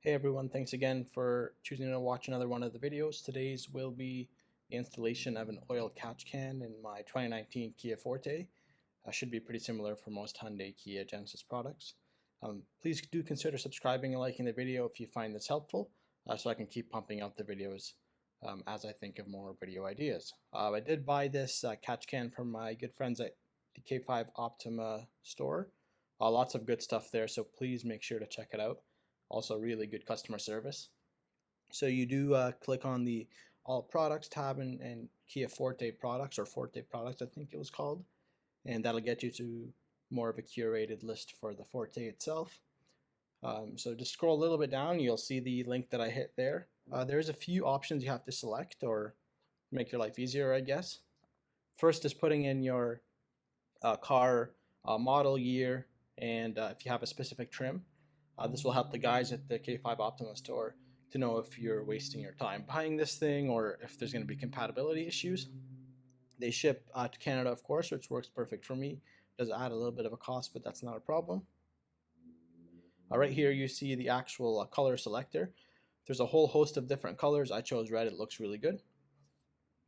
Hey everyone, thanks again for choosing to watch another one of the videos. Today's will be the installation of an oil catch can in my 2019 Kia Forte. Should be pretty similar for most Hyundai, Kia, Genesis products. Please do consider subscribing and liking the video if you find this helpful, so I can keep pumping out the videos as I think of more video ideas. I did buy this catch can from my good friends at the K5 Optima store. Lots of good stuff there, so please make sure to check it out. Also really good customer service. So you do click on the All Products tab and Kia Forte products, or Forte products I think it was called, and that'll get you to more of a curated list for the Forte itself. So just scroll a little bit down, you'll see the link that I hit there. There's a few options you have to select or make your life easier, I guess. First is putting in your car model, year, and if you have a specific trim. This will help the guys at the K5 Optima store to know if you're wasting your time buying this thing or if there's going to be compatibility issues. They ship to Canada, of course, which works perfect for me. It does add a little bit of a cost, but that's not a problem. Right here you see the actual color selector. There's a whole host of different colors. I chose red. It looks really good.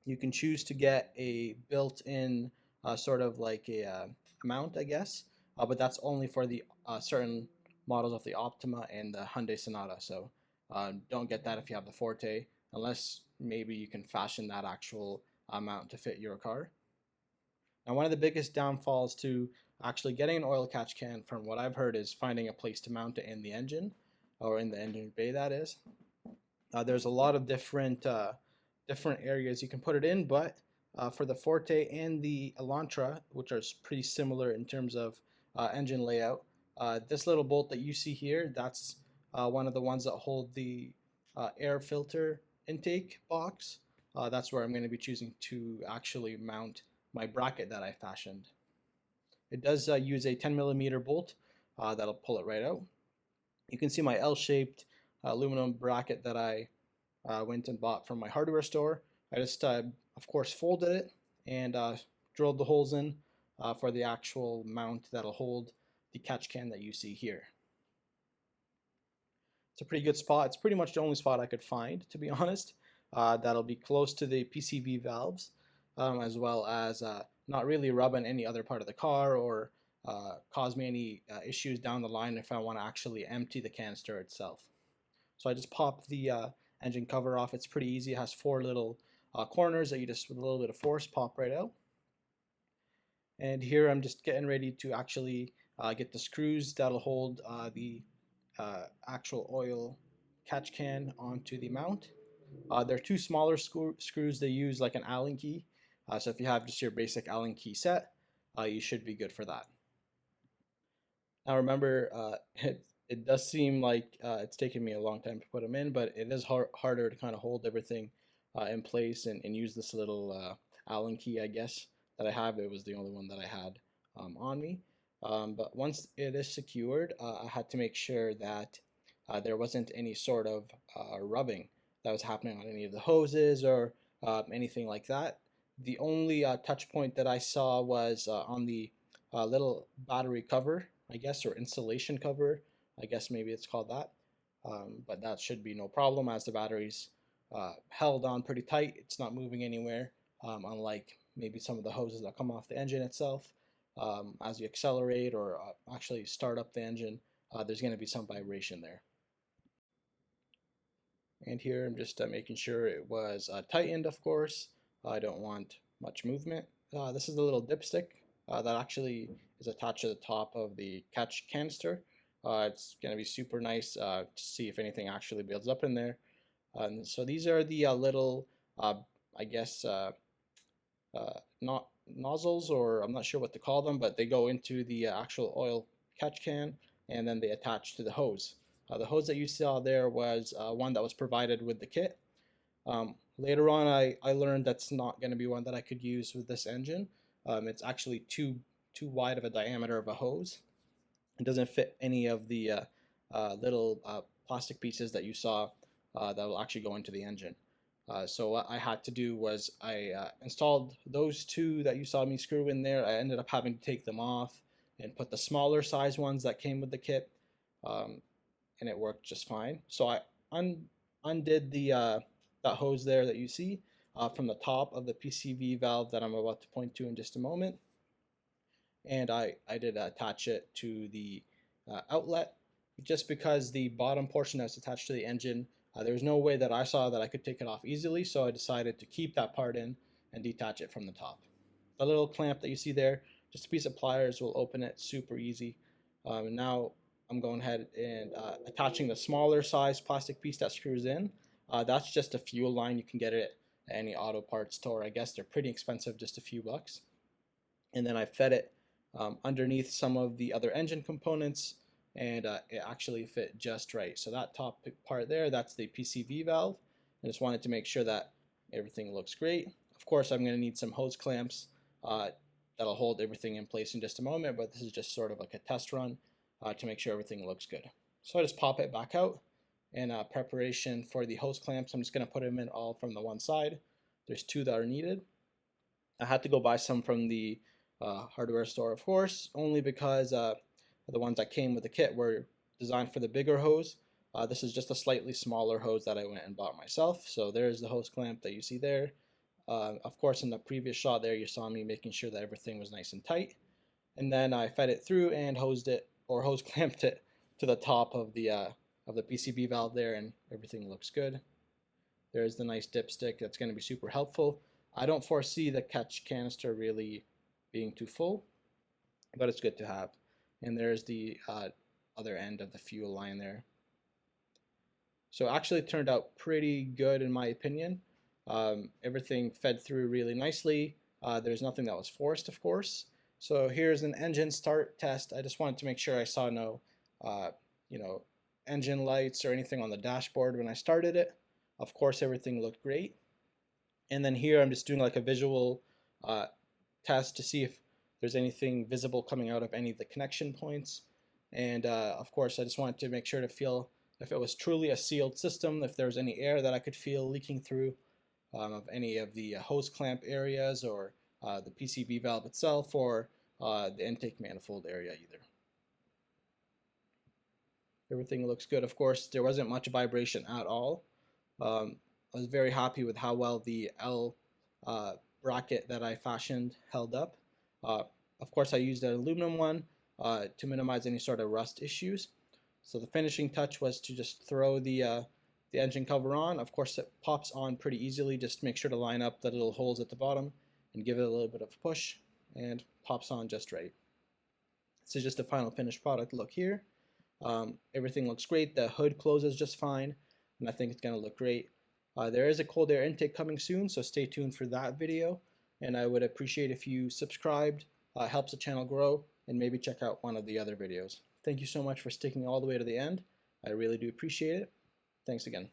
You can choose to get a built-in sort of like a mount, I guess, but that's only for the certain models of the Optima and the Hyundai Sonata. So don't get that if you have the Forte, unless maybe you can fashion that actual mount to fit your car. Now, one of the biggest downfalls to actually getting an oil catch can, from what I've heard, is finding a place to mount it in the engine, or in the engine bay, that is. There's a lot of different areas you can put it in, but for the Forte and the Elantra, which are pretty similar in terms of engine layout, this little bolt that you see here, that's one of the ones that hold the air filter intake box. That's where I'm going to be choosing to actually mount my bracket that I fashioned. It does use a 10mm bolt that'll pull it right out. You can see my L-shaped aluminum bracket that I went and bought from my hardware store. I just, of course, folded it and drilled the holes in for the actual mount that'll hold the catch can that you see here. It's a pretty good spot. It's pretty much the only spot I could find, to be honest. That'll be close to the PCV valves, as well as not really rubbing any other part of the car or cause me any issues down the line if I want to actually empty the canister itself. So I just popped the engine cover off. It's pretty easy. It has 4 little corners that you just, with a little bit of force, pop right out. And here I'm just getting ready to actually get the screws that'll hold the actual oil catch can onto the mount. They're 2 smaller screws. They use like an Allen key. So if you have just your basic Allen key set, you should be good for that. Now remember, it does seem like it's taken me a long time to put them in, but it is harder to kind of hold everything in place and use this little Allen key, I guess, that I have. It was the only one that I had on me. But once it is secured, I had to make sure that there wasn't any sort of rubbing that was happening on any of the hoses or anything like that. The only touch point that I saw was on the little battery cover, I guess, or insulation cover. I guess maybe it's called that. But that should be no problem, as the battery's held on pretty tight. It's not moving anywhere, unlike maybe some of the hoses that come off the engine itself. As you accelerate or actually start up the engine, there's going to be some vibration there. And here I'm just making sure it was tightened, of course. I don't want much movement. This is the little dipstick that actually is attached to the top of the catch canister. It's going to be super nice to see if anything actually builds up in there. So these are the little, I guess, not nozzles, or I'm not sure what to call them, but they go into the actual oil catch can and then they attach to the hose. The hose that you saw there was one that was provided with the kit. Later on, I learned that's not going to be one that I could use with this engine. It's actually too wide of a diameter of a hose. It doesn't fit any of the little plastic pieces that you saw that will actually go into the engine. So what I had to do was I installed those 2 that you saw me screw in there. I ended up having to take them off and put the smaller size ones that came with the kit. and it worked just fine. So I undid the that hose there that you see from the top of the PCV valve that I'm about to point to in just a moment. And I did attach it to the outlet, just because the bottom portion that's attached to the engine, there was no way that I saw that I could take it off easily, so I decided to keep that part in and detach it from the top. The little clamp that you see there, just a piece of pliers will open it super easy. And now I'm going ahead and attaching the smaller size plastic piece that screws in. That's just a fuel line. You can get it at any auto parts store. I guess they're pretty expensive, just a few bucks. And then I fed it underneath some of the other engine components, and it actually fit just right. So that top part there, that's the PCV valve. I just wanted to make sure that everything looks great. Of course, I'm going to need some hose clamps that'll hold everything in place in just a moment, but this is just sort of like a test run to make sure everything looks good. So I just pop it back out. In preparation for the hose clamps, I'm just going to put them in all from the one side. There's 2 that are needed. I had to go buy some from the hardware store, of course, only because the ones that came with the kit were designed for the bigger hose. This is just a slightly smaller hose that I went and bought myself. So there's the hose clamp that you see there. Of course, in the previous shot there, you saw me making sure that everything was nice and tight. And then I fed it through and hosed it, or hose clamped it to the top of the PCB valve there, and everything looks good. There's the nice dipstick. That's going to be super helpful. I don't foresee the catch canister really being too full, but it's good to have. And there's the other end of the fuel line there. So actually it turned out pretty good in my opinion. Everything fed through really nicely. There's nothing that was forced, of course. So here's an engine start test. I just wanted to make sure I saw no engine lights or anything on the dashboard when I started it. Of course, everything looked great. And then here I'm just doing like a visual test to see if there's anything visible coming out of any of the connection points. And of course, I just wanted to make sure to feel if it was truly a sealed system, if there was any air that I could feel leaking through of any of the hose clamp areas, or the PCB valve itself, or the intake manifold area either. Everything looks good. Of course, there wasn't much vibration at all. I was very happy with how well the L bracket that I fashioned held up. Of course, I used an aluminum one to minimize any sort of rust issues. So the finishing touch was to just throw the engine cover on. Of course, it pops on pretty easily. Just make sure to line up the little holes at the bottom and give it a little bit of a push, and pops on just right. This is just the final finished product look here. Everything looks great. The hood closes just fine, and I think it's going to look great. There is a cold air intake coming soon, so stay tuned for that video. And I would appreciate if you subscribed. Helps the channel grow, and maybe check out one of the other videos. Thank you so much for sticking all the way to the end. I really do appreciate it. Thanks again.